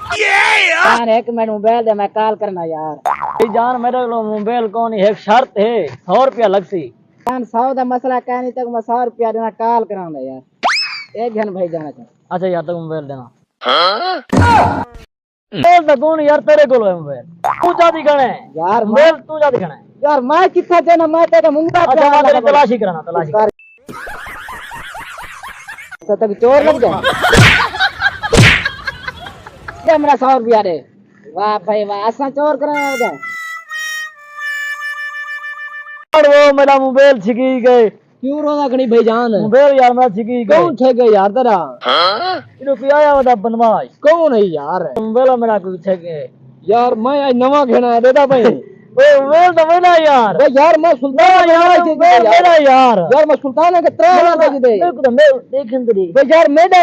यार एक minute mobile दे मैं कॉल करना यार। जान मेरे को मोबाइल कौन एक शर्त है 100 रुपया लगसी। जान 100 दा मसला कहनी तक मैं 100 रुपया देना कॉल कराऊंगा यार। एक घन भाई जाना चाह। अच्छा यार तक मोबाइल देना मोबाइल तो कौन यार तेरे को है मोबाइल तू जाती कने यार मोबाइल तू जाती कने यार मैं कितना देना मैं तेरा मुंगा अच्छा मैं तेरी तलाशी कराना तलाशी तो तक चोर लग जाए। दे मेरा 100 रुपया दे। वाह भाई वाह असा चोर कराना दे। और वो मेरा मोबाइल छिकी गए क्यों रोना कनी भाई जान। मोबाइल यार मेरा छिकी गए कौन थे गए यार तेरा। इनो की आया बता बनवास कौन है यार। मोबाइल मेरा कोई छे के यार मैं आज नवा घेना देता भाई। ओए मोबाइल तो मेरा यार भाई यार मैं सुल्तान यार मेरा यार यार मैं सुल्तान के 3 लाख दे। मेरे को तो मैं देखें तेरी भाई यार मेरा